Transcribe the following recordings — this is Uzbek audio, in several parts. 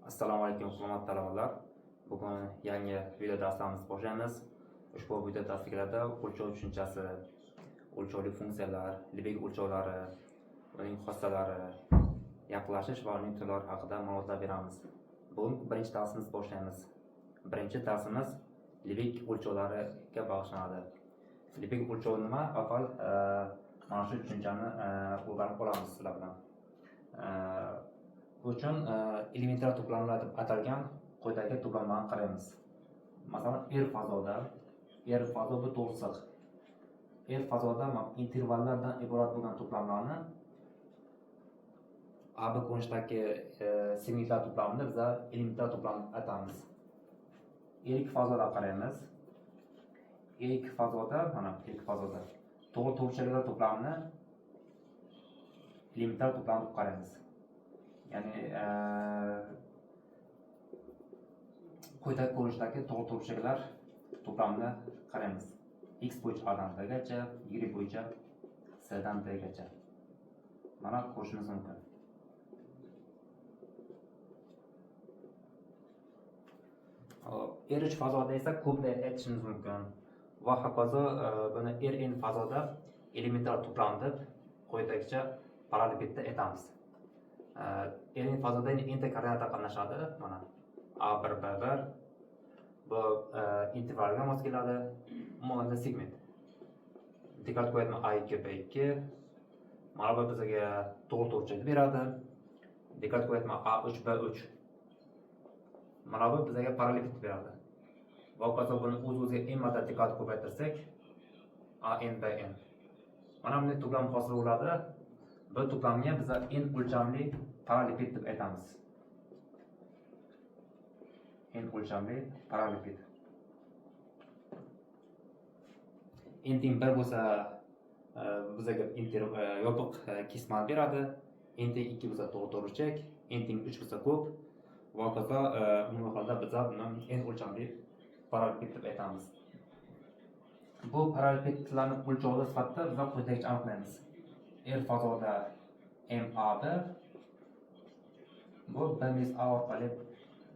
Assalomu alaykum hurmatli talabalar. Bugun yangi video darslarimizni boshlaymiz. Ushbu video darsliklarda o'lchov tushunchasi, o'lchovli funksiyalar, Lebesgue o'lchovlari, uning xossalari, yaqinlashish va uning turlari haqida ma'lumotlar beramiz. Bugun birinchi darsimizni boshlaymiz. Birinchi darsimiz Lebesgue o'lchovlariga bag'ishlanadi. Lebesgue o'lchovi nima? Avval mana shu tushunchani o'rganib olamiz sizlar bilan. Bu uchun elementar to'plamlar deb atalgan quyidagi to'plamlarni qaraymiz. Masalan, R fazo bu to'g'riq. R fazoda intervallardan iborat bo'lgan to'plamlarni AB ko'rinishidagi segmentlar to'plamini biz elementar to'plam deb atamiz. Ilk fazoda qaraymiz. Ilk fazoda to'g'ri to'g'richalar to'plamini elementar to'plam deb qaraymiz. Ya'ni quyidagi ko'rinishdagi to'g'ri to'g'richalar to'plamini qaraymiz. X bo'yicha A dan B gacha, Y bo'yicha C dan D gacha. Mana ko'rishimiz mumkin. R3 fazoda esa ko'p deb aytishimiz mumkin. Va hokazo buni Rn fazoda elementar to'plam deb quyidagicha parallelepipedda aytamiz. Rn fazoda inta koordinata qatnashadi. Mana A1 B1 bu intervalga mos keladi. Umuman segment. Diqqat qo'yaylik, A2 B2 mana bu bizga to'g'ri to'g'richa beradi. Diqqat qo'yaylik, A3 B3 mana bu bizga parallelepiped beradi. Va hokazo buni o'z-o'ziga n marta diqqat ko'paytirsak AN BN mana bunday to'plam hosil bo'ladi. Bu to'plamga biz n o'lchamli parallelepiped deb aytamiz. N o'lchamli parallelepiped. N teng 1 bo'lsa bizga yopiq kesmani beradi. N teng 2 bo'lsa to'g'ri to'g'richak, n teng 3 bo'lsa ko'p. Va hokazo umumiy holda biz buni n o'lchamli parallelepiped deb aytamiz. Bu parallelepipedlarning o'lchovi sifatida biz quyidagicha aniqlaymiz. R fazoda MA1 bu B-A orqali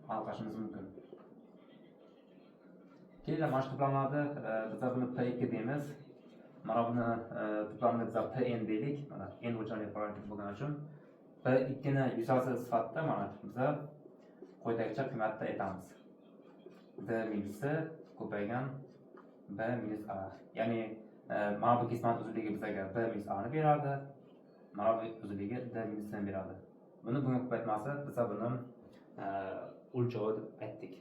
aniqlashimiz mumkin. Keyin mana shu to'plamlarni biz buni P2 deymiz. Mana buni to'plamni biz Pn deylik. Mana n o'lchamli parallelepiped bo'lgani uchun P2 ni yuzasi sifatida mana biz quyidagicha qiymatda aytamiz. D minus C ko'paygan B minus A. Ya'ni mana bu kesmani uzunligi bizga B minus A ni beradi. Mana bu uzunligi D minus C ni beradi. Buni bunga ko'paytmasi biz buni o'lchovi deb aytdik.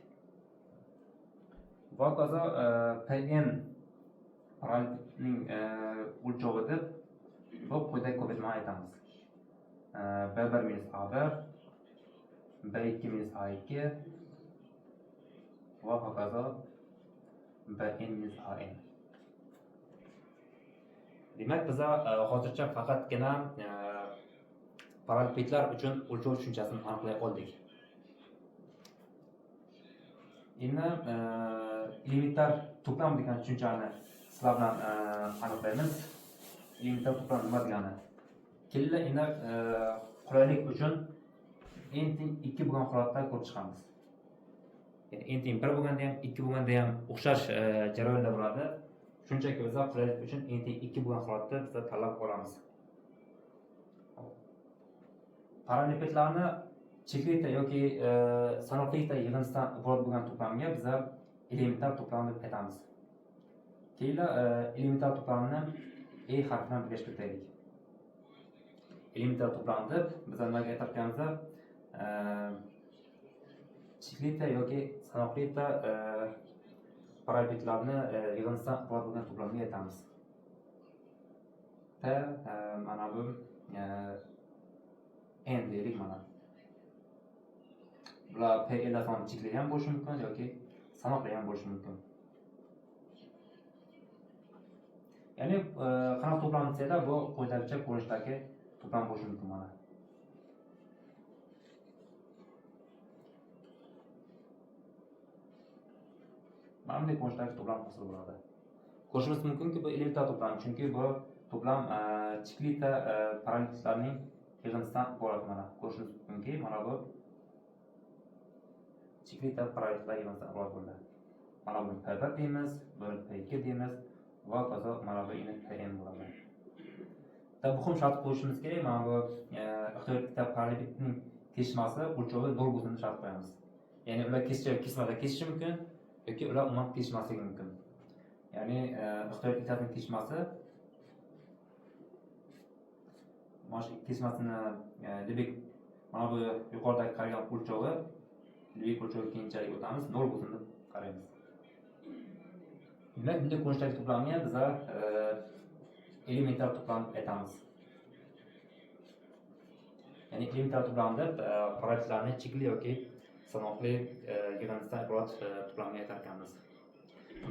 Va hokazo Pn parallelepipedning o'lchovi deb bu quyidagi ko'paytmani aytamiz. B1 minus A1 B2 minus A2 va hokazo Bn minus An. Demak, biz hozircha faqatgina parallelepipedlar uchun o'lchov tushunchasini aniqlay oldik. Endi elementar to'plam degan tushunchani sizlar bilan aniqlaymiz. Elementar to'plam nima degani? Kelinglar endi qulaylik uchun n teng 2 bo'lgan holatda ko'rib chiqamiz. Ya'ni n teng 1 bo'lganda ham 2 bo'lganda ham o'xshash jarayonda bo'ladi. Shunchaki biz qulaylik uchun n teng 2 bo'lgan holatda biz tanlab olamiz. Parallelepipedlarni cheklikda yoki sanoqlikda yig'indisidan iborat bo'lgan to'plamga biz elementar to'plam deb aytamiz. Keyin elementar to'plamni E harfi bilan birlashtiraylik. Elementar to'plam deb biz nimaga aytamiz? Cheklikda yoki sanoqlikda parallelepipedlarni yig'indisidan iborat bo'lgan to'plamga aytamiz. P mana bu n deylik mana. Bular P soni chekli ham bo'lishi mumkin yoki sanoqli ham bo'lishi mumkin. Ya'ni qanaqa to'plam desada bu quyidagicha ko'rinishdagi to'plam bo'lishi mumkin mana. Mana bunday ko'rinishdagi to'plam hosil bo'ladi. Ko'rishimiz mumkinki bu elementar to'plam, chunki bu to'plam cheklita parallelepipedlarning yig'indisidan iborat. Mana ko'rishimiz mumkinki mana bu chekli parametrlar emasdan iborat bo'ladi. Mana buni P1 deymiz, buni P2 deymiz va toza mana bu endi Pn bo'ladi. Muhim shart qo'yishimiz kerak. Mana bu ixtiyorlikda parallelitning kesishmasi o'lchovi 0 bo'lishini shart qo'yamiz. Ya'ni ular kesmada kesilishi mumkin yoki ular umuman kesishmasligi mumkin. Ya'ni ixtiyorliklarning kesishmasi mana shu kesmasini demak mana bu yuqoridagi qaragan o'lchovi demak o'lchovi keyinchalik o'tamiz 0 bo'lsin deb qaraymiz. Demak bunday ko'rinishdagi to'plamni biz elementar to'plam aytamiz. Ya'ni elementar to'plamda parametrlarni chekli yoki sanoqli yig'indisidan iborat to'plamga aytar ekanmiz.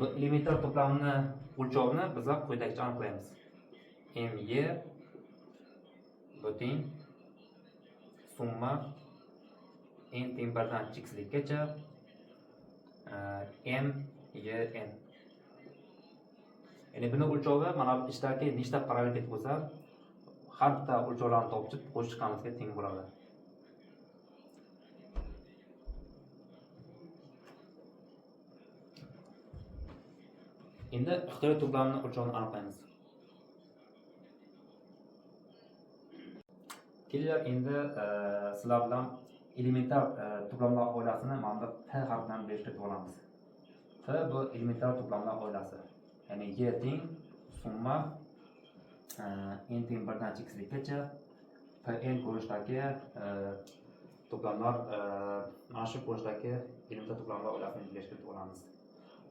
Bu elementar to'plamni o'lchovini biz quyidagicha aniqlaymiz. My butun summa n teng 1 dan cheksizlikgacha m yn. Ya'ni buni o'lchovi mana bu ichdagi nechta parallel bo'lsa, har bitta o'lchovlarni topib qo'shib chiqqanimizga teng bo'ladi. Endi ixtiyoriy to'plamni o'lchovini aniqlaymiz. Kelinglar endi sizlar bilan elementar to'plamlar oilasini mana bu P harfi bilan belgilab olamiz. P bu elementar to'plamlar oilasi. Ya'ni y teng summa n teng 1 dan cheksizlikgacha Pn ko'rishdagi to'plamlar mana shu ko'rishdagi elementar to'plamlar oilasini belgilab olamiz.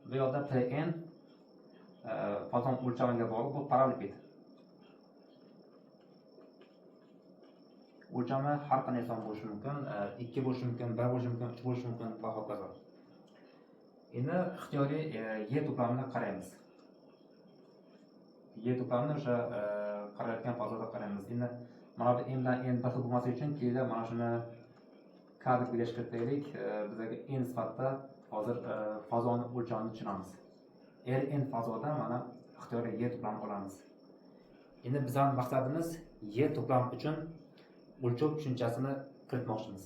Bu yerda Pn fazon o'lchamiga bog'liq bu parallel. O'lchami har qanday son bo'lishi mumkin, 2 bo'lishi mumkin, 1 bo'lishi mumkin, 3 bo'lishi mumkin va hokazo. Endi ixtiyoriy y to'plamini qaraymiz. Y to'plamini o'sha qarayotgan fazoda qaraymiz. Endi mana bu m dan n bir xil bo'lmasligi uchun keyinda mana shuni k deb belgilashtiraylik. Bizga n sifatida hozir fazoni o'lchamini tushunamiz. Rn fazoda mana ixtiyoriy y to'plamini olamiz. Endi bizning maqsadimiz y to'plam uchun o'lchov tushunchasini kiritmoqchimiz.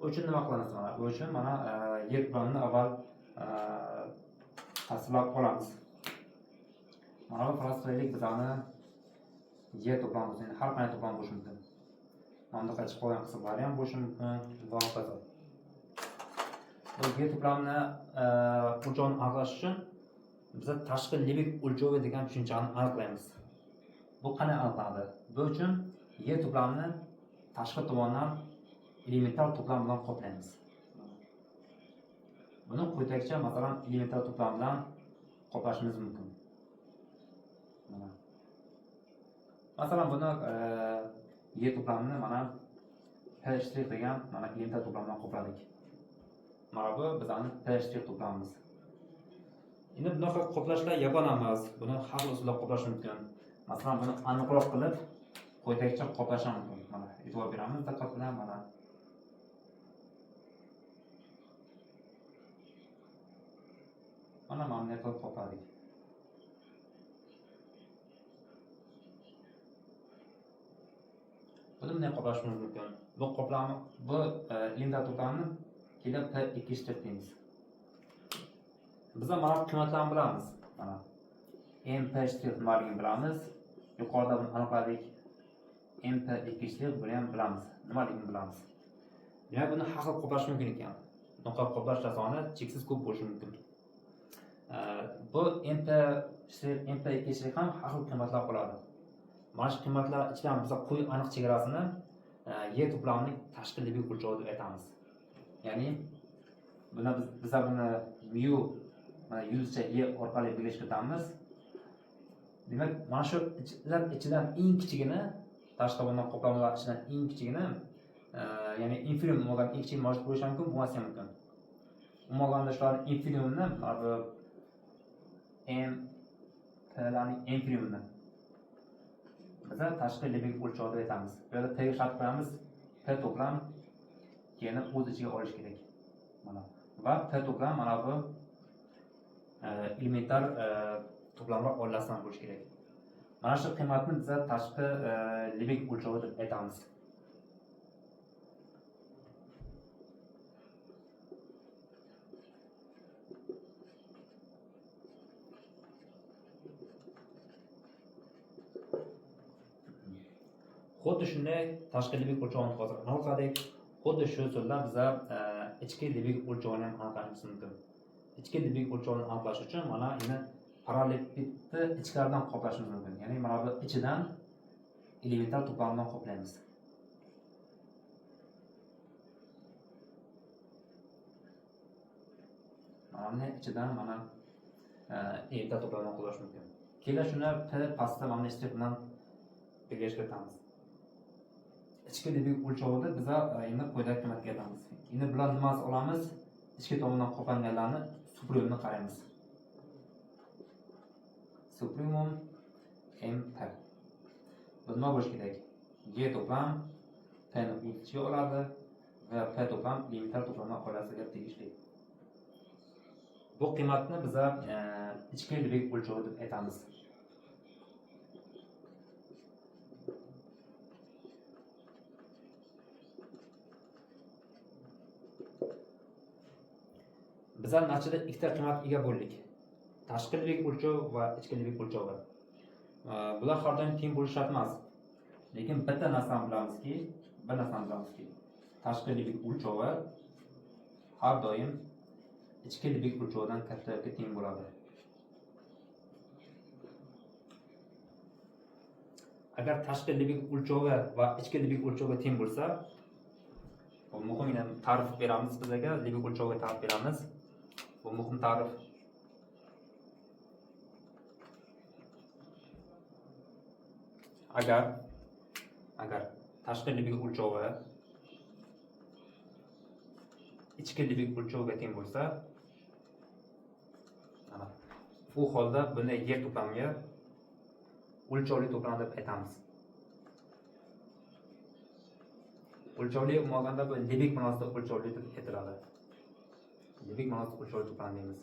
U uchun nima qilamiz mana? Bu uchun mana y to'plamini avval tasvirlab olamiz. Mana bu faraz qilaylik bizani y to'plam bo'lsa, har qanday to'plam bo'lishi mumkin. Mana bu chiqib qolgan qismlari ham bo'lishi mumkin va hokazo. Bu y to'plamni o'lchovini aniqlash uchun biz tashqi limit o'lchovi degan tushunchani aniqlaymiz. Bu qanday aniqlanadi? Bu uchun y to'plamni tashqi tomondan elementar to'plam bilan qoplaymiz. Buni quyidagicha masalan elementar to'plam bilan qoplashimiz mumkin. Masalan buni y to'plamini mana p' degan mana elementar to'plam bilan qopladik. Mana bu bizning p' to'plamimiz. Endi bunaqa qoplashlar yagona emas. Buni har xil usulda qoplash mumkin. Masalan buni aniqroq qilib quyidagicha qoplash mumkin. Mana e'tibor beramiz diqqat bilan mana. Mana bunday qilib qopladik. Buni bunday qoplashimiz mumkin. Bu qoplami bu elementar to'plamni kelib p2 deymiz. Biz mana qiymatlarni bilamiz. Mana m p' nimaligini bilamiz. Yuqorida buni aniqladik. m p2 buni ham bilamiz. Nimaligini bilamiz. Demak buni har xil qoplash mumkin ekan. Bunaqa qoplashlar soni cheksiz ko'p bo'lishi mumkin. Bu m p2 ham har xil qiymatlar qoladi. Mana shu qiymatlar ichidan biz qo'y aniq chegarasini y to'plamining tashqi limit o'lchovi deb aytamiz. Ya'ni buni biz buni mu mana yulduzcha y orqali belgilashtiramiz. Demak, mana shu ichidan eng kichigini tashqi tomondan qoplamlar ichidan eng kichigini ya'ni infinium bo'lgan eng kichik mavjud bo'lishi mumkin, bo'lmasi ham mumkin. Umuman shular infiniumni mana bu m plarning infiniumni biz tashqi limit o'lchovi deb aytamiz. Bu yerda p ga shart qo'yamiz. P to'plam keyin o'z ichiga olish kerak. Mana va p to'plam mana bu elementar to'plamlar oilasidan bo'lishi kerak. Mana shu qiymatni biz tashqi limit o'lchovi deb aytamiz. Xuddi shunday tashqi libik o'lchovini hozir aniqladik. Xuddi shu usulda biza ichki libik o'lchovini ham aniqlashimiz mumkin. Ichki libik o'lchovini aniqlash uchun mana endi parallelipedni ichkaridan qoplashimiz mumkin. Ya'ni mana bu ichidan elementar to'plamdan qoplaymiz. Mana ichidan mana elementar to'plamdan qoplash mumkin. Keyin shuni p pastda mana shu bilan birlashtirib o'tamiz. Ichki libik o'lchovida biza endi quyidagi qiymatga yetamiz. Endi bular nimasi olamiz? Ichki tomondan qoplanganlarni supremni qaraymiz. Supremum MP. Bu nima bo'lishi kerak? G to'plam P ni ichiga oladi va P to'plam elementar to'plamdan qo'lasiga tegishli. Bu qiymatni biza ichki libik o'lchovi deb aytamiz. Bizlar natijada ikkita qiymatga ega bo'ldik. Tashqi libik o'lchov va ichki libik o'lchovi. Bular har doim teng bo'lishi shart emas. Lekin bitta narsani bilamizki, tashqi libik o'lchovi har doim ichki libik o'lchovidan katta yoki teng bo'ladi. Agar tashqi libik o'lchovi va ichki libik o'lchovi teng bo'lsa, bu muhim ta'rif beramiz bizga, libik o'lchoviga ta'rif beramiz. Bu muhim ta'rif. Agar tashqi libik o'lchovi ichki libik o'lchoviga teng bo'lsa, bu holda buni yer to'plamiga o'lchovli to'plam deb aytamiz. O'lchovli bo'lganda bu libik ma'nosida o'lchovli deb aytiladi. Libik ma'nosida o'lchovli to'plam deymiz.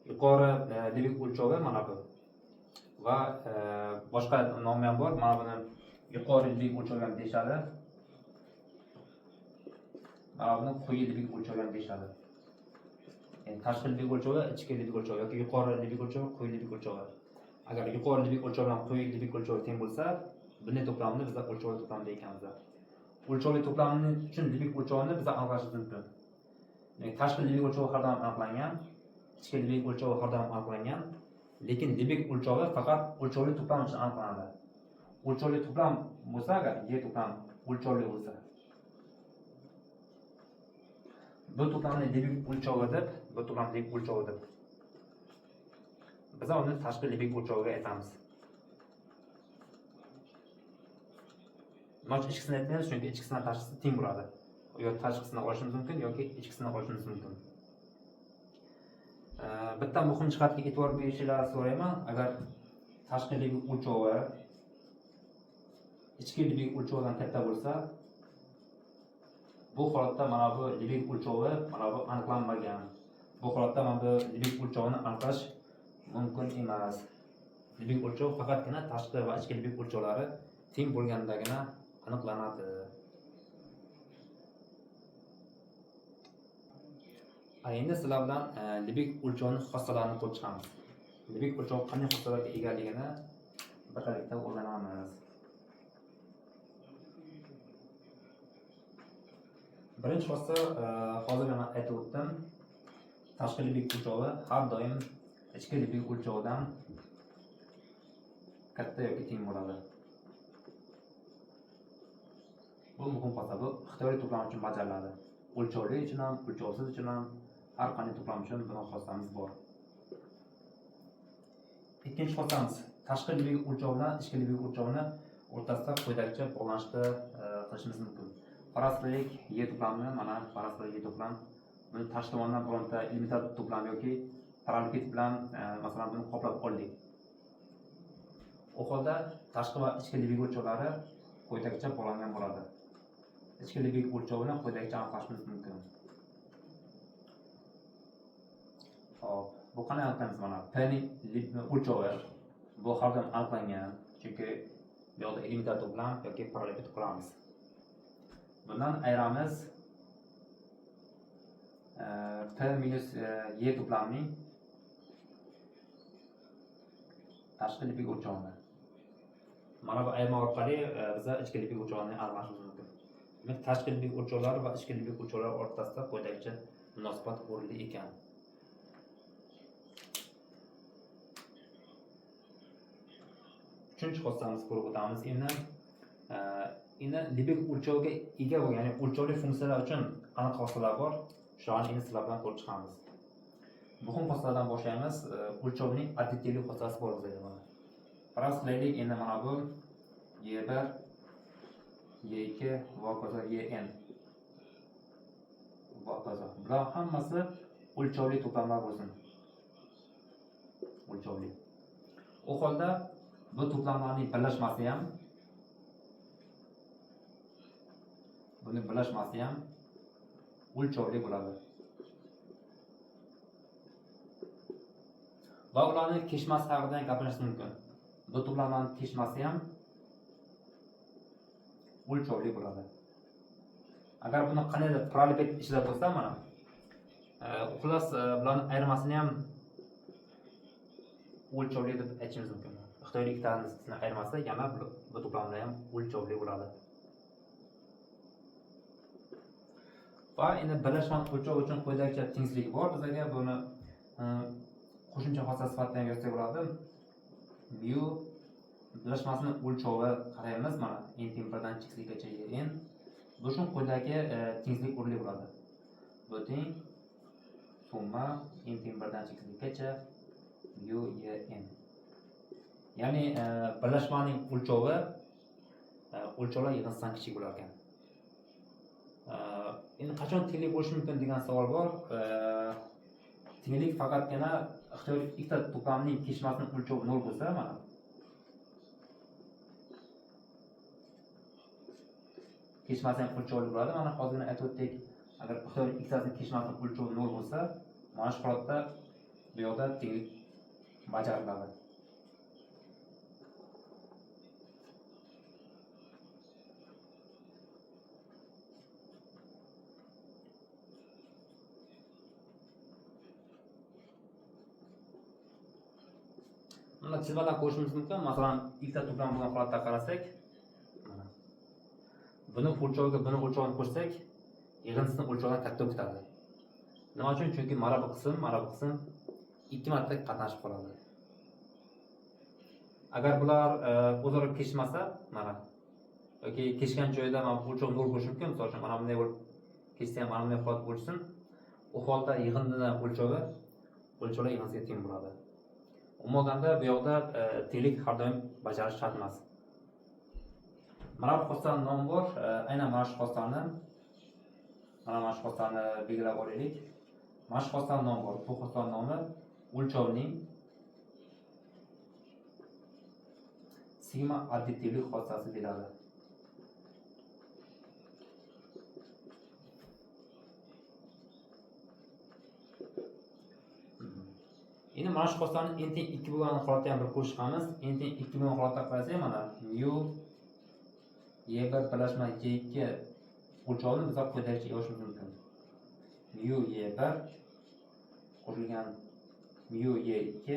Yuqori libik o'lchovi mana bu. Va boshqa nomi ham bor. Mana buni yuqori libik o'lchovi ham deyishadi. Mana buni quyi libik o'lchovi ham deyishadi. Yani tashqi libik o'lchovi, ichki libik o'lchovi yoki yuqori libik o'lchovi, quyi libik o'lchovi. Agar yuqori libik o'lchovi bilan quyi libik o'lchovi teng bo'lsa, bunday to'plamni biz o'lchovli to'plam deymiz. O'lchovli to'plamning uchun libik o'lchovini biz aniqlashimiz mumkin. Yani tashqi libik o'lchovi har doim aniqlangan, ichki libik o'lchovi har doim aniqlangan, lekin libik o'lchovi faqat o'lchovli to'plam uchun aniqlanadi. O'lchovli to'plam bo'lsa, agar yer to'plam o'lchovli bo'lsa, bu to'plamni libik o'lchovi deb, bu to'plam libik o'lchovi deb biz uni tashqi libik o'lchoviga aytamiz. Nima uchun ichkisini aytmaymiz? Chunki ichkisidan tashqisi teng bo'ladi. Yo tashqisini olishimiz mumkin yoki ichkisini olishimiz mumkin. Bitta muhim jihatga e'tibor berishingizni so'rayman. Agar tashqi libik o'lchovi ichki libik o'lchovidan katta bo'lsa, bu holatda mana bu libik o'lchovi mana bu aniqlanmagan. Bu holatda mana bu libik o'lchovini aniqlash mumkin emas. Libik o'lchov faqatgina tashqi va ichki libik o'lchovlari teng bo'lgandagina aniqlanadi. Endi sizlar bilan libik o'lchovning xossalarini ko'rib chiqamiz. Libik o'lchov qanday xossalarga egaligini birgalikda o'rganamiz. Birinchi xossa hozir men aytib o'tdim. Tashqi libik o'lchovi har doim ichki libik o'lchovidan katta yoki teng bo'ladi. Bu muhim xossa. Bu ixtiyoriy to'plam uchun bajariladi. O'lchovli uchun ham, o'lchovsiz uchun ham har qanday to'plam uchun buni xossamiz bor. Ikkinchi xossamiz tashqi libik o'lchovi bilan ichki libik o'lchovini o'rtasida quyidagicha bog'lanishni qilishimiz mumkin. Faraz qilaylik, Y to'plamini, mana faraz qilaylik Y to'plam. Buni tashqi tomondan bironta elementar to'plam yoki paralleliped bilan masalan buni qoplab oldik. U holda tashqi va ichki libik o'lchovlari quyidagicha bog'langan bo'ladi. Ichki libik o'lchovini quyidagicha aniqlashimiz mumkin. Hop, bu qanday aniqlaymiz mana? P ning o'lchovi bu har doim aniqlangan, chunki bu yerda elementar to'plam yoki paralleliped quramiz. Bundan ayiramiz P minus Y to'plamining tashqi libik o'lchovini. Mana bu ayirma orqali biza ichki libik o'chog'ini almashimiz mumkin. Demak, tashqi libik o'choqlari va ichki libik o'choqlari o'rtasida quyidagicha munosabat o'rinli ekan. Uchinchi xossamizni ko'rib o'tamiz. Endi libik o'lchovga ega bo'lgan, ya'ni o'lchovli funksiyalar uchun aniq xossalar bor. Shularni endi sizlar bilan ko'rib chiqamiz. Muhim xossalardan boshlaymiz. O'lchovning additivli xossasi bor bizda mana. Faraz qilaylik, endi mana bu Y1, Y2 va hokazo Yn. Va hokazo. Bular hammasi o'lchovli to'plamlar bo'lsin. O'lchovli. U holda bu to'plamlarning birlashmasi ham o'lchovli bo'ladi. Va ularning kesishmasi haqida gapirish mumkin. Bu to'plamlarning kesishmasi ham o'lchovli bo'ladi. Agar buni qanday parallel ichida bo'lsa, mana xullas bularning ayirmasini ham o'lchovli deb aytishimiz mumkin. Xitoylik ikkitanisini ayirmasi yana bu to'plamlar ham o'lchovli bo'ladi. Va endi birlashma o'lchov uchun quyidagicha tenglik bor. Bizga buni qo'shimcha xossa sifatida ham yozsak bo'ladi. Mu birlashmasini o'lchovi qaraymiz, mana n teng 1 dan chekligacha n. Bu uchun quyidagi tenglik o'rinli bo'ladi. Bu teng summa n teng 1 dan chekligacha mu n. Ya'ni birlashmaning o'lchovlar yig'insidan kichik bo'lar ekan. Endi qachon tenglik bo'lishi mumkin degan savol bor. Tenglik faqatgina ixtiyoriy ikkita to'plamning kesishmasining o'lchovi 0 bo'lsa, mana kesishmasi ham o'lchovli bo'ladi. Mana hozirgina aytib o'tdik, agar ixtiyoriy ikkitasining kesishmasining o'lchovi 0 bo'lsa, mana shu holatda bu yerda tenglik bajariladi. Bunda chizmadan ko'rishimiz mumkin. Masalan, ikkita to'plam bo'lgan holatda qarasak, mana buni o'lchoviga buni o'lchovini qo'shsak, yig'indisining o'lchovidan katta o'tadi. Nima uchun? Chunki mana bu qism ikki marta qatnashib qoladi. Agar bular o'zaro kesishmasa, mana yoki kesishgan joyda mana o'lchov 0 bo'lishi mumkin. Misol uchun mana bunday bo'lib kessam, mana bunday holat bo'lsin, u holda yig'indining o'lchovlar yig'indisiga teng bo'ladi. Umumda bu yoqda tenglik har doim bajarish shart emas. Mana bu xossaning nomi bor. Aynan mana shu xossani belgilab olaylik. Mana shu xossaning nomi bor. Bu xossaning nomi o'lchovning sigma additivlik xossasi deyiladi. Endi mana shu xossani n teng 2 bo'lgan holatda ham bir ko'rish chiqamiz. N teng 2 bo'lgan holatda qarasak, mana mu y1 birlashma y2 o'lchovini biz quyidagicha yozishimiz mumkin. Mu y1 qo'shilgan mu y2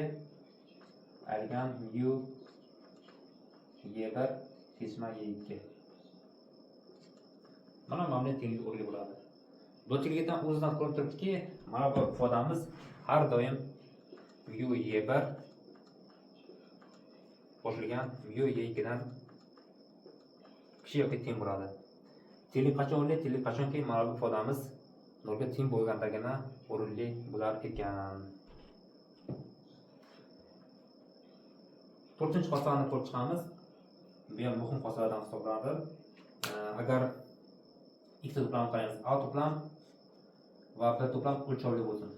ayirgan mu y1 kesishma y2. Mana bunday tenglik o'rinli bo'ladi. Bu tenglikdan o'zidan ko'rinib turibdiki, mana bu ifodamiz har doim mu y1 qo'shilgan mu y2 dan kichik yoki teng bo'ladi. Tenglik qachon o'rinli? Tenglik qachonki mana bu ifodamiz 0 ga teng bo'lgandagina o'rinli bo'lar ekan. 4-chi xossani ko'rib chiqamiz. Bu ham muhim xossalardan hisoblanadi. Agar ikkita to'plam qaraymiz, A to'plam va B to'plam o'lchovli bo'lsin.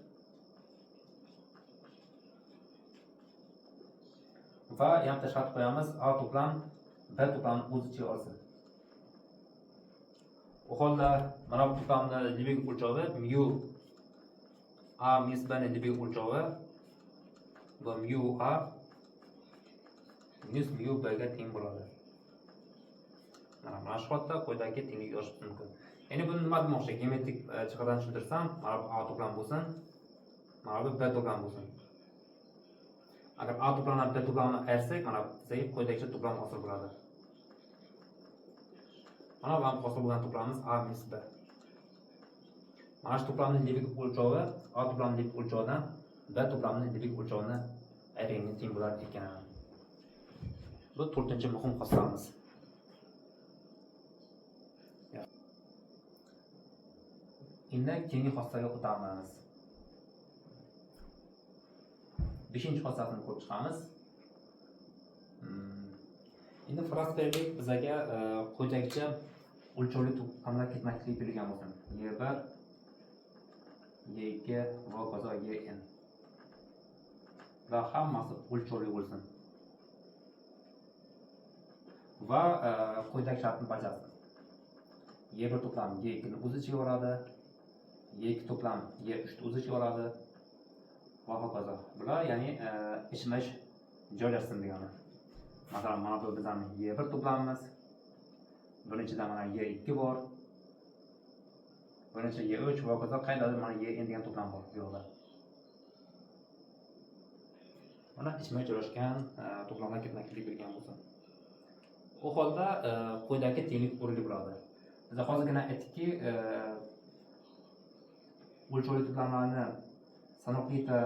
Va yana shart qo'yamiz, A to'plam B to'plamni o'z ichiga olsin. U holda mana bu to'plamning libik o'lchovi mu A minus B ning libik o'lchovi va mu A minus mu B ga teng bo'ladi. Mana shu holatda quyidagi tenglik yozish mumkin. Endi buni nima demoqchi? Geometrik jihatdan tushuntirsam, mana bu A to'plam bo'lsin, mana bu B to'plam bo'lsin. Agar A to'plamdan B to'plamni ayirsak, mana bizga quyidagicha to'plam hosil bo'ladi. Mana bu ham hosil bo'lgan to'plamimiz A minus B. Mana shu to'plamning libik o'lchovi A to'plamining libik o'lchovidan B to'plamining libik o'lchovini ayirganga teng bo'lar ekan. Bu 4-chi muhim xossamiz. Endi keyingi xossaga o'tamiz. 5-chi xossasini ko'rib chiqamiz. Endi faraz qilaylik, bizga quyidagicha o'lchovli to'plamlar ketma-ketlik berilgan bo'lsin. Y1, Y2 va hokazo Yn. Va hammasi o'lchovli bo'lsin. Va quyidagi shartni bajarsin. Y1 to'plam Y2 ni o'z ichiga oladi, Y2 to'plam Y3 ni o'z ichiga oladi va hokazo. Bular ya'ni ishmash joylashsin degani. Masalan, mana bu bizning Y1 to'plamimiz. Birinchida mana Y2 bor. Birinchi Y3 va hokazo qaydadir mana Yn degan to'plam bor bu yoqda. Mana ishmash joylashgan to'plamlar ketma-ketlik bergan bo'lsin. U holda quyidagi tenglik o'rinli bo'ladi. Biz hozirgina aytdikki, o'lchovli to'plamlarni sanoqliga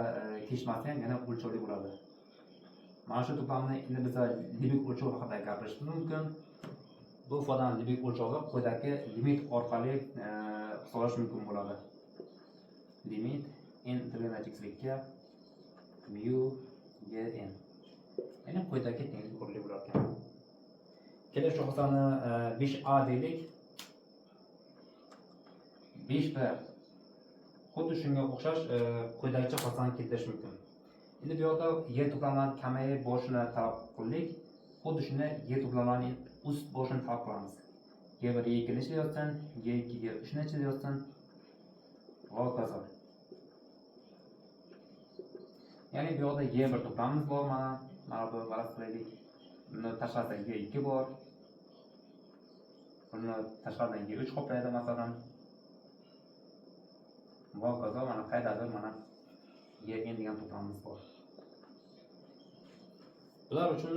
kelishmasa ham yana o'lchovli bo'ladi. Mana shu to'plamni endi biz libik o'lchov haqida gapirishimiz mumkin. Bu ifodani libik o'lchovi quyidagi limit orqali hisoblash mumkin bo'ladi. Limit n x-ga mu yn. Ya'ni quyidagi tenglik o'rinli bo'lar ekan. Keling shu xossani 5a deylik. 5b xuddi shunga o'xshash quyidagicha xossani keltirish mumkin. Endi bu yerda y to'plamlari kamayib borishini talab qildik. Xuddi shuni y to'plamlarining ust borishini talab qilamiz. Y1 Y2 ni ichida yotsin, Y2 Y3 ni ichida yotsin va hokazo. Ya'ni bu yerda Y1 to'plamimiz bor, mana bu faraz qilaylik. Buni tashqaridan Y2 bor. Buni tashqaridan Y3 qoplaydi masalan. Va hokazo, mana qaydadir mana Yn degan to'plamimiz bor. Bular uchun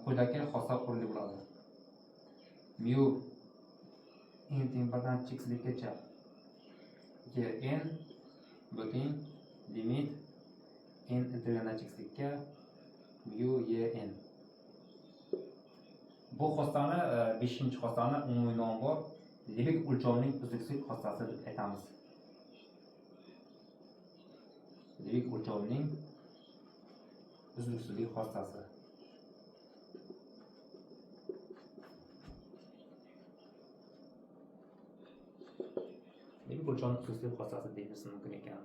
quyidagi xossa o'rinli bo'ladi. Mu n teng 1dan cheksizlikgacha Yn butun limit n integraldan cheksizlikka mu Yn. Bu xossani 5-chi xossani umumiy nomi bor. Libik o'lchovining uzluksiz xossasi deb aytamiz. Libik o'lchovining uzluksizlik xossasi. Libik o'lchovining uzluksizlik xossasi deyilishi mumkin ekan.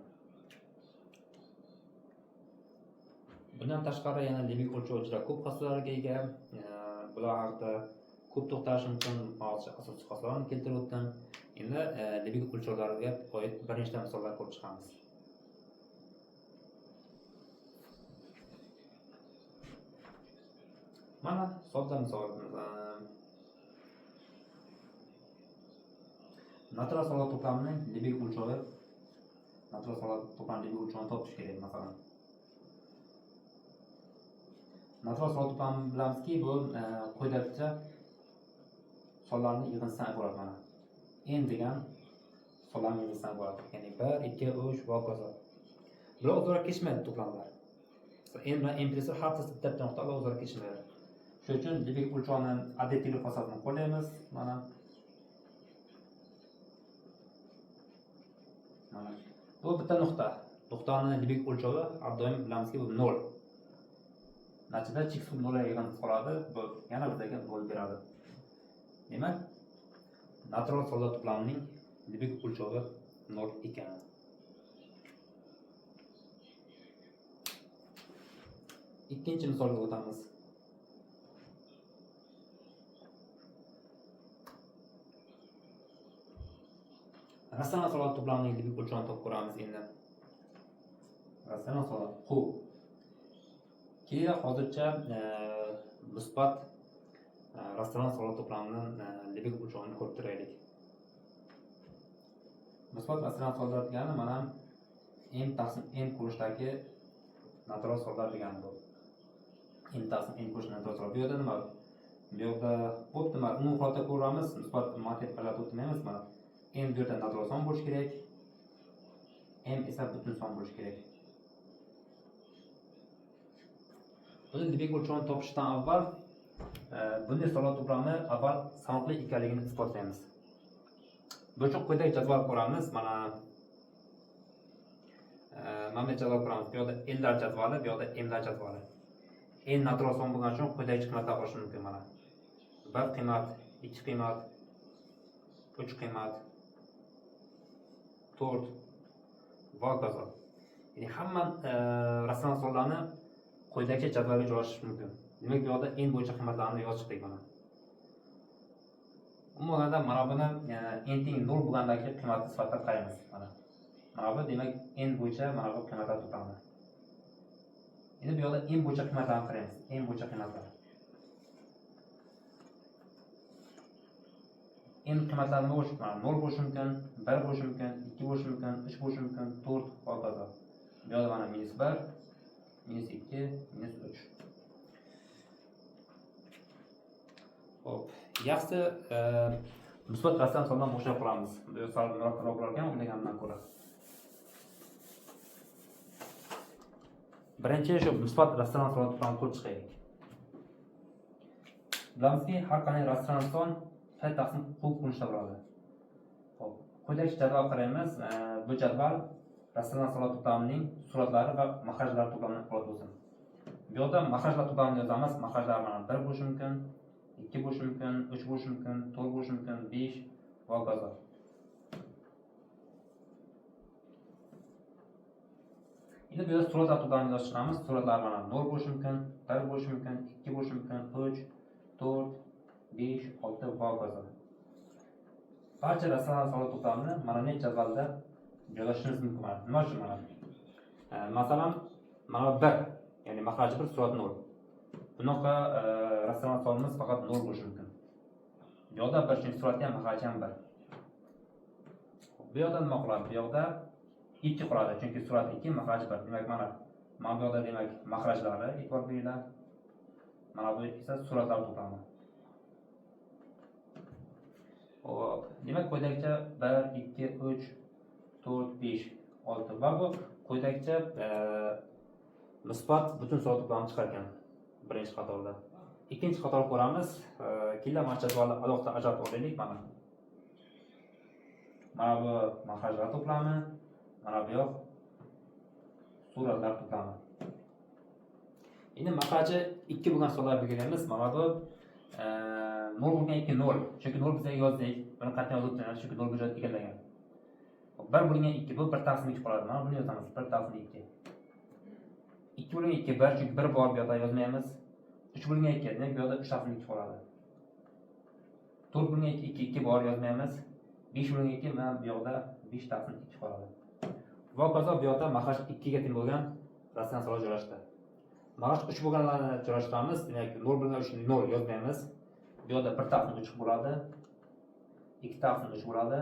Bundan tashqari yana libik o'lchovi juda ko'p xossalarga ega. Bular haqida ko'p to'xtalish mumkin. Asosiy xossalarni keltirib o'tdim. Endi libik o'lchovlariga oid bir nechta misollar ko'rib chiqamiz. Mana sodda misolimiz. Natural solid to'plamining libik o'lchovi. Natural solid to'plamining libik o'lchovini topish kerak masalan. Natural solid to'plamni bilamizki, bu quyidagicha sonlarning yig'indisidan iborat mana. N degan sonlarning yig'indisidan iborat. Ya'ni 1, 2, 3 va hokazo. Bular o'zaro kelishmaydi to'plamlar. N bilan n plus hammasi bitta nuqtada o'zaro kelishmaydi. Shuning uchun libik o'lchovni additivlik xossasini qo'llaymiz. Mana bu bitta nuqta. Nuqtani libik o'lchovi har doim bilamizki bu 0. Natijada cheksiz 0 yig'indisi qoladi. Bu yana bizga 0 beradi. Demak, natural solid to'plamining libik o'lchovi 0 ekan. Ikkinchi misolga o'tamiz. Rasional solid to'plamining libik o'lchovini topib ko'ramiz endi. Rasional solid Q. Keyin hozircha musbat rasional solid to'plamining libik o'lchovini ko'rib turaylik. Musbat rasional solid degani mana n taqsim n ko'rishdagi natural solid degani bu. N taqsim n ko'rish natural solid. Bu yerda nima? Bu yerda bo'pti, mana umumiy holatda ko'ramiz, nisbat mantiq ajratib o'tmaymiz. Mana m bu yerda natural son bo'lishi kerak, m esa butun son bo'lishi kerak. Buni Lebesgue o'lchovini topishdan avval bunday sonlar to'plami avval sanoqli ekanligini isbotlaymiz. Bu uchun quyidagi jadval ko'ramiz. Mana bu jadval ko'ramiz. Bu yerda l'lar jadvali, bu yerda m'lar jadvali. En natural son bo'lgani uchun quyidagi qiymatlar olish mumkin. Mana 1 qiymat, 2 qiymat, 3 qiymat, 4 va hokazo. Ya'ni hamma ratsional sonlarni quyidagi jadvalga joylashish mumkin. Demak, bu yerda n bo'yicha qiymatlarni yozib chiqdik mana. Umuman mana buni n teng 0 bo'lgandagi qiymatni sifatida qaraymiz. Mana bu demak n bo'yicha mana bu qiymatlar to'plami. Endi bu yerda n bo'yicha qiymatlarni qaraymiz. N bo'yicha qiymatlar. N qiymatlari nima bo'lishi mumkin? 0 bo'lishi mumkin, 1 bo'lishi mumkin, 2 bo'lishi mumkin, 3 bo'lishi mumkin, 4 va hokazo. Bu yerda mana -1, -2, -3. Hop, yaxshi musbat rasam sondan boshlab qolamiz. Bu sal murakkabroq bo'larkan o'ylaganimdan ko'ra. Birinchi shu musbat rasam sondan ko'rib chiqaylik. Bilamizki, har qanday rasam son F taqsim Q ko'rinishda bo'ladi. Hop, quyidagi jadval qaraymiz. Bu jadval rasam sonlar to'plamining suratlari va mahrajlari to'plamidan iborat bo'lsin. Bu yerda mahrajlar to'plamini yozamiz. Mahrajlar mana 1 bo'lishi mumkin, 2 bo'lishi mumkin, 3 bo'lishi mumkin, 4 bo'lishi mumkin, 5 va hokazo. Endi bu yerda suratlar to'plamini yozib chiqamiz. Suratlar mana 0 bo'lishi mumkin, 1 bo'lishi mumkin, 2 bo'lishi mumkin, 3, 4, 5, 6 va hokazo. Barcha rasmlar sonlar to'plamini mana bu jadvalda joylashtirishimiz mumkin. Nima uchun mana? Masalan, mana 1, ya'ni mahraj 1, surat 0. Bunaqa rasmlar sonimiz faqat 0 bo'lishi mumkin. Bu yerda 1 chunki suratga ham mahraj ham 1. Bu yerda nima qiladi? Bu yerda 2 qoladi chunki surat 2, mahraj 1. Demak mana bu yerda demak mahrajlari e'tibor beringlar. Mana bu esa suratlar to'plami. Hop, demak quyidagicha 1, 2, 3, 4, 5, 6 va bu quyidagicha musbat butun son to'plamini chiqargan. Birinchi qatorda. Ikkinchi qator ko'ramiz. Keyin mana jadvalni alohida ajratib olaylik mana. Mana bu mahrajlar to'plami, mana bu yoq suratlar to'plami. Endi mahraji 2 bo'lgan sonlar belgilaymiz. Mana bu 0 bo'lgan 2 0. Chunki 0 bizga yozdik. Buni qat'iy yozib o'tamiz chunki 0 hujjat egallagan. 1 bo'lgan 2 bu 1 taqsim 2 qoladi. Mana buni yozamiz. 1 taqsim 2. 2 bo'lgan 2 1 chunki 1 bor bu yerda yozmaymiz. 3 bo'lgan 2 demak bu yerda 3 taqsim 2 qoladi. 4 bo'lgan 2 2 bor yozmaymiz. 5 bo'lgan 2 mana bu yerda 5 taqsim 2 qoladi. Va hokazo bu yerda mahraj 2 ga teng bo'lgan rasmlar sonlar joylashdi. Mahraj 3 bo'lganlarni joylashtiramiz. Demak 0 bo'lgan 3 0 yozmaymiz. Bu yerda 1 taqsim 3 bo'ladi. 2 taqsim 3 bo'ladi.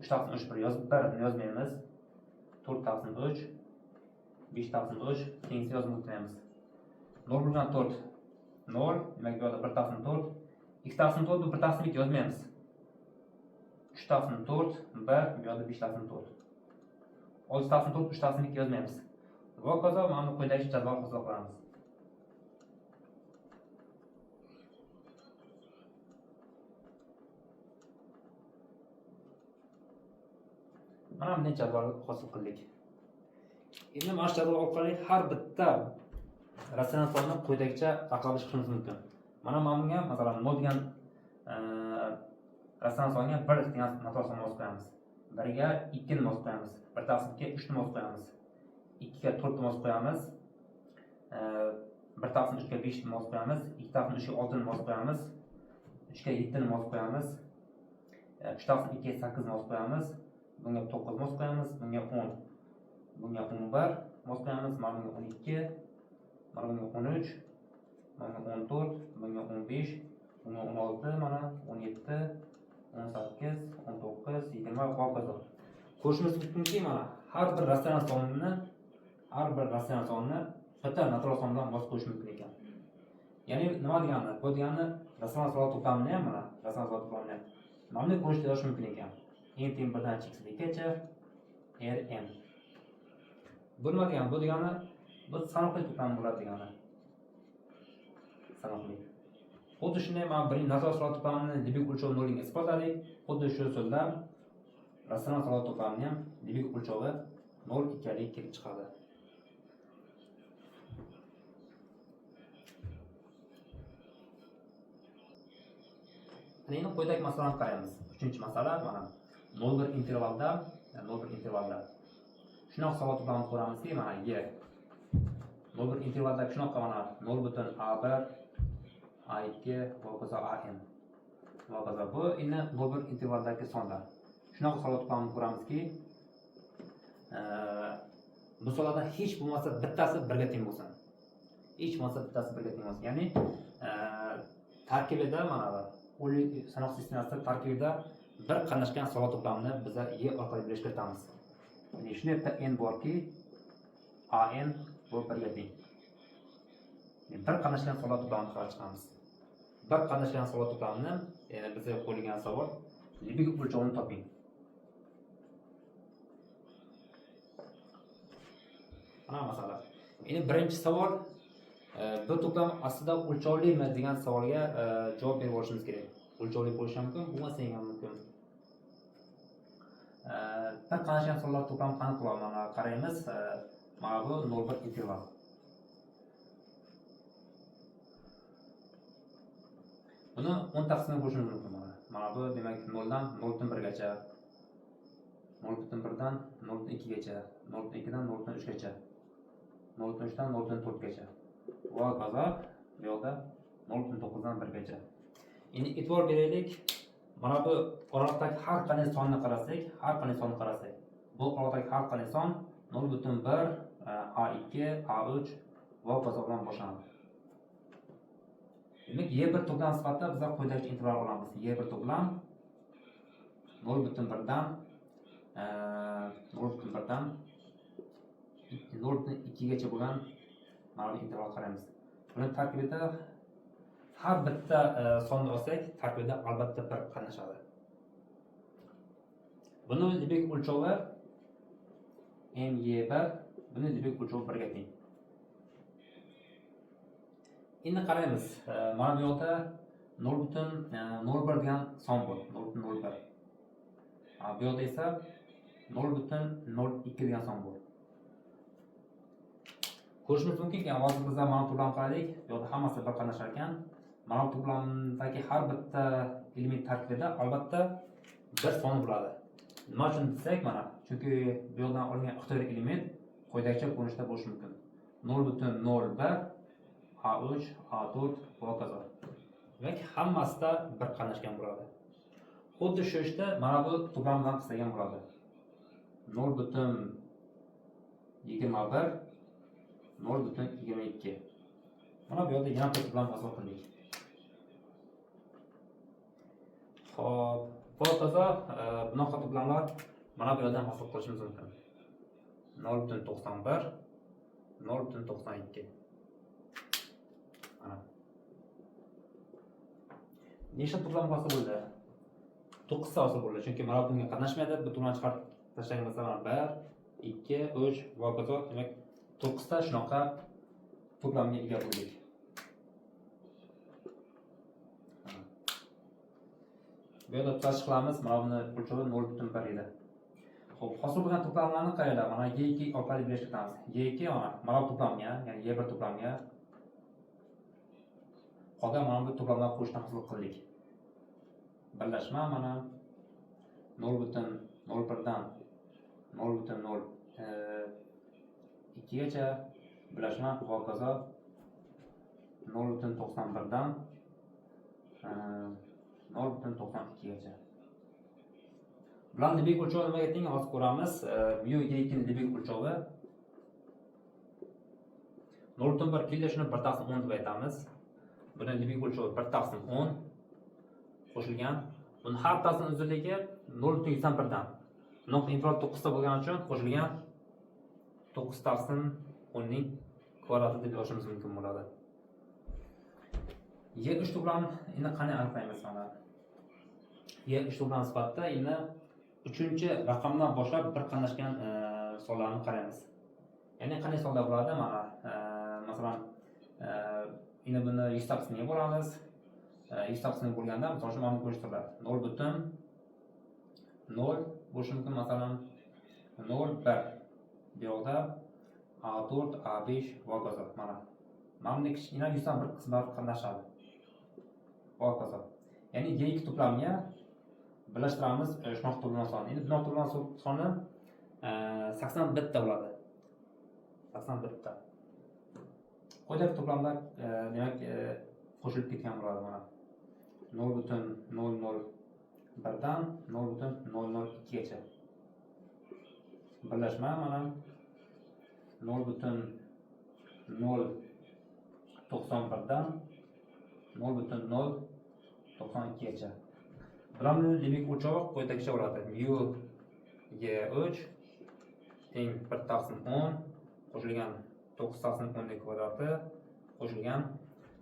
3 taqsim 3 bir yozib 1 yozmaymiz. 4 taqsim 3, 5 taqsim 3 tengsiz yozib o'tmaymiz. 0 bo'lgan 4 0, demak bu yerda 1 taqsim 4, 2 taqsim 4 bu 1 taqsim 2 yozmaymiz. 3 taqsim 4 1, bu yerda 5 taqsim 4. 6 taqsim 4 3 taqsim 2 yozmaymiz. Va hokazo mana bu quyidagi jadval hisob qilamiz. Mana bunday jadval hosil qildik. Endi mana shu jadval orqali har bitta rasmlar sonini quyidagicha raqamga chiqishimiz mumkin. Mana bunga masalan 0 degan rasmlar soniga 1 degan natural sonni yozib qo'yamiz. 1 ga 2 ni yozib qo'yamiz. 1 taqsim 2 ga 3 ni yozib qo'yamiz. 2 ga 4 ni yozib qo'yamiz. 1 taqsim 3 ga 5 ni yozib qo'yamiz. 2 taqsim 3 ga 6 ni yozib qo'yamiz. 3 ga 7 ni yozib qo'yamiz. 3 taqsim 2 ga 8 ni yozib qo'yamiz. Bunga 9 mos qo'yamiz, bunga 10. Bunga 11 mos qo'yamiz, mana bunga 12, mana bunga 13, mana bunga 14, bunga 15, bunga 16, mana 17, 18, 19, 20 va hokazo. Ko'rishimiz mumkinki, mana har bir rassional sonni bitta natural son bilan bosib qo'yish mumkin ekan. Ya'ni nima degani? Bu degani rasional soliq to'plamini ham mana rasional soliq to'plamini mana bunday ko'rishda yozish mumkin ekan. N teng 1 dan chekisligacha Rn. Bu nima degani? Bu degani bu sanoqli to'plam bo'ladi degani. Sanoqli. Xuddi shunday mana birinchi rasional soliq to'plamini libik o'lchovi 0 ga isbotladik. Xuddi shu usulda rasional soliq to'plamini ham libik o'lchovi 0 ekanligi kelib chiqadi. Endi quyidagi masalani qaraymiz. 3-masala mana 0,1 intervalda shunaqa soliq to'plamini ko'ramizki, mana y 0,1 intervalda shunaqa mana 0,a1 a2 va hokazo an. Va hokazo bu endi 0,1 intervaldagi sonlar. Shunaqa soliq to'plamini ko'ramizki, bu sonlardan hech bo'lmasa bittasi 1 ga teng bo'lsin. Hech bo'lmasa bittasi 1 ga teng bo'lsin. Ya'ni tarkibida mana sanoq sistemasi tarkibida bir qatnashgan soliq to'plamini biz y orqali belgilab kiritamiz. Ya'ni shunday bitta n borki, an bu 1 ga teng. Bir qatnashgan soliq to'plamini qarab chiqamiz. Bir qatnashgan soliq to'plamini, ya'ni bizga qo'yilgan savol, libik o'lchovini toping. Mana masala. Endi birinchi savol bu to'plam aslida o'lchovlimi degan savolga javob berib olishimiz kerak. O'lchovli bo'lishi mumkin, bo'lmasa ham mumkin. Bir qatnashgan sonlar to'plami qanaqa bo'ladi? Mana qaraymiz. Mana bu 0,1 interval. Buni 10 taqsimga bo'lishimiz mumkin. Mana bu demak 0 dan 0,1 gacha, 0,1 dan 0,2 gacha, 0,2 dan 0,3 gacha, 0,3 dan 0,4 gacha. Va hokazo bu yoqda 0,9 dan 1 gacha. Endi e'tibor beraylik. Mana bu oraliqdagi har qanday sonni qarasak, bu oraliqdagi har qanday son 0,1, a2, a3 va hokazo bilan boshlanadi. Demak, y1 to'plam sifatida biz quyidagi interval olamiz. Y1 to'plam 0,1 dan 0,2 gacha bo'lgan mana bu interval qaraymiz. Buni tarkibida har bitta sonni olsak, tarkibida albatta bir qatnashadi. Buni libik o'lchovi my1, buni libik o'lchovi 1 ga teng. Endi qaraymiz. Mana bu yoqda 0,01 degan son bor, 0,01. Bu yoqda esa 0,02 degan son bor. Ko'rishimiz mumkinki, hozir biz mana to'plamni qaradik, bu yoqda hammasi bir qatnashar ekan. Mana to'plamdagi har bitta element tarkibida albatta bir son bo'ladi. Nima uchun desak, mana chunki bu yoqdan olingan ixtiyoriy element quyidagicha ko'rinishda bo'lishi mumkin. 0,01 A3, A4 va hokazo. Demak, hammasida bir qatnashgan bo'ladi. Xuddi shu ishda mana bu to'plam bilan qilsak ham bo'ladi. 0,21, 0,22. Mana bu yerda yana bir to'plam hosil qildik. Xo'p, bu hokazo bunaqa to'plamlar mana bu yerdan hosil qilishimiz mumkin. 0,91, 0,92. Nechta to'plam hosil bo'ldi? 9 ta hosil bo'ldi. Chunki mana bunga qatnashmaydi. Bu to'plamni chiqarib tashlagan masalan 1, 2, 3 va hokazo. Demak, 9 ta shunaqa to'plamga ega bo'ldik. Bu yerda tutash qilamiz. Mana buni o'lchovi 0,1 edi. Xo'p, hosil bo'lgan to'plamlarni qaranglar. Mana y2 orqali birlashtiramiz. Y2 mana bu to'plamga, ya'ni y1 to'plamga qolgan mana bu to'plamlar qo'shishni hosil qildik. Birlashma mana 0,01 dan 0,02 gacha, birlashma va hokazo 0,91 dan 0,92 gacha. Bularning libik o'lchovi nimaga teng? Hozir ko'ramiz. Mu y2 ning libik o'lchovi 0,1 keldi, shuni 1/10 deb aytamiz. Buni libik o'lchovi 1/10 qo'shilgan. Buni har bittasining uzunligi 0,1 dan. Bunaqa interval 9 ta bo'lgani uchun qo'shilgan 9/10 ning kvadrati deb yozishimiz mumkin bo'ladi. Y3 to'plam endi qanday aniqlaymiz mana? Y3 to'plam sifatida endi 3-raqamdan boshlab bir qatnashgan sonlarni qaraymiz. Ya'ni qanday sonlar bo'ladi? Mana masalan endi buni 100 ta qismiga bo'lamiz. 100 ta qismiga bo'lganda misol uchun mana bu ko'rsatiladi. 0.0 bo'lishi mumkin, masalan 0.1. Bu yoqda A4, A5 va hokazo. Mana bu kichkina 100 ta bir qismlar qatnashadi. Va hokazo. Ya'ni Y2 to'plamiga birlashtiramiz shunaqa to'plam soni. Endi bunaqa to'plam soni 81 ta bo'ladi. 81 ta. Quyidagi to'plamlar demak qo'shilib ketgan bo'ladi mana. 0.001 dan 0.002 gacha. Birlashma mana 0.091 dan 0.092 gacha. Bularni limit o'lchovi quyidagicha bo'ladi. Mu Y3 teng 1/10 qo'shilgan 9/10 ning kvadrati qo'shilgan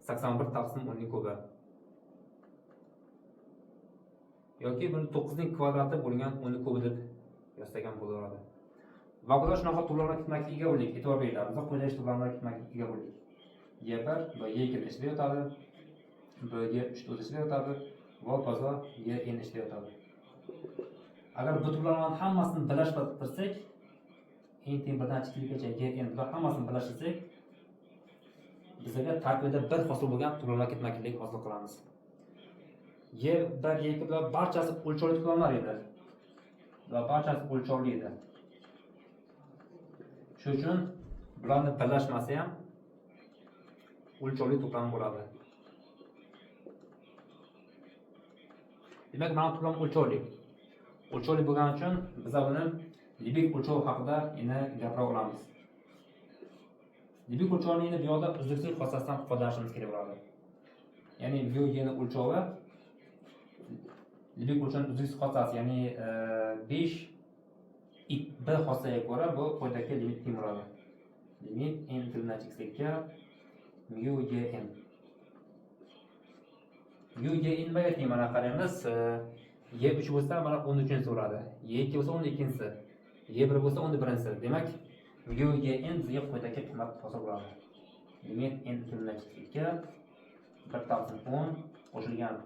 81/10 ning kubi. Yoki buni 9 ning kvadrati bo'lgan 10 ning kubi deb yostagan bo'laveradi. Va bular shunaqa to'plamlar ketmakiga ega bo'ling. E'tibor beringlar. Biz quyidagi to'plamlar ketmakiga ega bo'ling. Y1 va Y2 ichida yotadi. B Y3 ichida yotadi. Va hokazo yn ichida yotadi. Agar bu to'plamlarning hammasini birlashtirsak, n teng 1 dan kichikligicha yn bular hammasini birlashtirsak, bizga tarkibida bir hosil bo'lgan to'plamlar ketmakilik hosil qilamiz. Y1, Y2 bular barchasi o'lchovli to'plamlar edi. Bular barchasi o'lchovli edi. Shuning uchun bularning birlashmasi ham o'lchovli to'plam bo'ladi. Demak, mana to'plam o'lchovli. O'lchovli bo'lgani uchun biz buni libik o'lchov haqida endi gapira olamiz. Libik o'lchovni endi bu yoqda uzluksizlik xossasidan foydalanishimiz kerak bo'ladi. Ya'ni bu yerning o'lchovi libik o'lchovning uzluksizlik xossasi, ya'ni 5 b xossasiga ko'ra bu quyidagi limit teng bo'ladi. Limit n tildan xga mu yn. Mu yn nima teng? Mana qaraymiz. Y3 bo'lsa mana 13-chi bo'ladi. Y2 bo'lsa 12-chi. Y1 bo'lsa 11-chi. Demak, mu yn bizga quyidagi qiymat hosil bo'ladi. Limit n tildan xga 1/10 qo'shilgan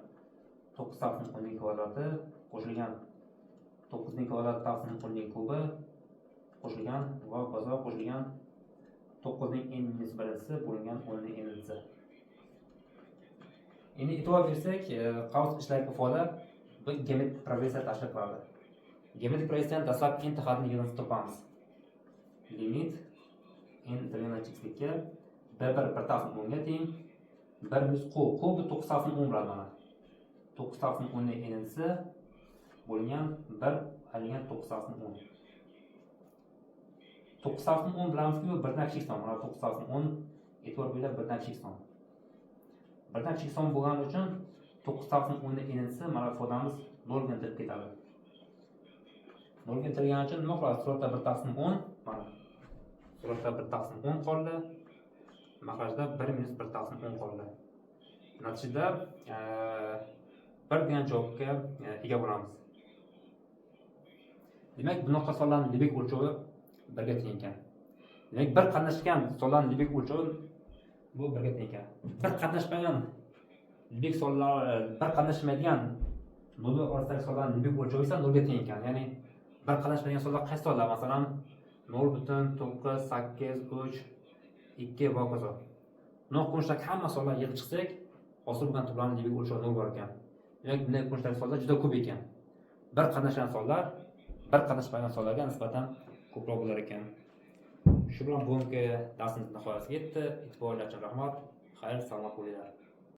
9/10 ning kvadrati qo'shilgan 9 ning kvadrati -10 ning kubi qo'shilgan va hokazo qo'shilgan 9 ning n-1 bo'lingan 10 ning n-si. Endi e'tibor bersak, qavs ichidagi ifoda bu geometrik progressiya tashkil qiladi. Geometrik progressiyani dastlab n tahadini yig'inini topamiz. Limit n tildan xga 1/10 ga teng 1 minus q bu 9/10 bo'ladi mana. 9/10 ning n-si bo'lingan 1 alingan 9/10. 9/10 bilamizki bu 1 dan kichik son. Mana 9/10 e'tibor beringlar 1 dan kichik son. 1 dan kichik son bo'lgani uchun 9/10 ning n-si mana ifodamiz 0 ga intilib ketadi. 0 ga intilgani uchun nima qiladi? Suratda 1/10 mana. Suratda 1/10 qoldi. Mahrajda 1 minus 1/10 qoldi. Natijada 1 degan javobga ega bo'lamiz. Demak, bunaqa sonlarning libik o'lchovi 1 ga teng ekan. Demak, bir qatnashgan sonlarning libik o'lchovi bu 1 ga teng ekan. Bir qatnashmagan libik sonlar, bir qatnashmaydigan nol orasidagi sonlarning libik o'lchovi esa 0 ga teng ekan. Ya'ni bir qatnashmagan sonlar qaysi sonlar? Masalan, 0.983 2 va hokazo. Bunaqa ko'rinishdagi hamma sonlarni yig'ib chiqsak, hosil bo'lgan to'plamning libik o'lchovi 0 bor ekan. Demak, bunday ko'rinishdagi sonlar juda ko'p ekan. Bir qatnashgan sonlar bir qatnashmagan sonlarga nisbatan ko'proq bo'lar ekan. Shu bilan bugungi darsimiz nihoyasiga yetdi. E'tiboringiz uchun rahmat. Xayr, salomat bo'linglar.